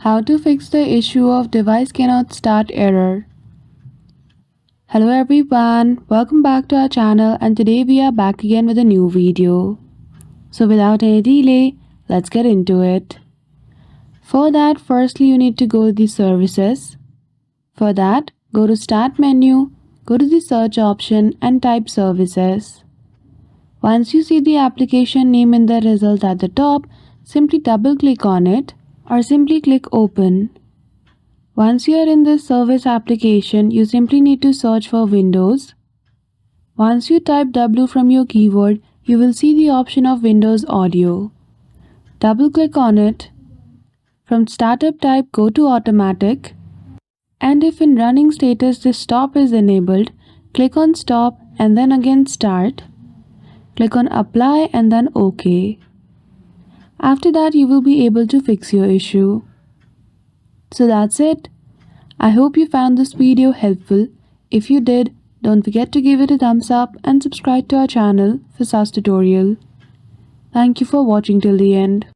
How to fix the issue of device cannot start error. Hello everyone, welcome back to our channel, and today we are back again with a new video. So without any delay, let's get into it. For that, firstly you need to go to the services. For that, go to start menu, go to the search option and type services. Once you see the application name in the result at the top, simply double click on it or simply click open. Once you are in this service application, you simply need to search for Windows. Once you type W from your keyboard, you will see the option of Windows Audio. Double click on it. From startup type, go to automatic. And if in running status this stop is enabled, click on stop and then again start. Click on apply and then OK. After that you will be able to fix your issue. So that's it. I hope you found this video helpful. If you did, don't forget to give it a thumbs up and subscribe to our channel for such tutorial. Thank you for watching till the end.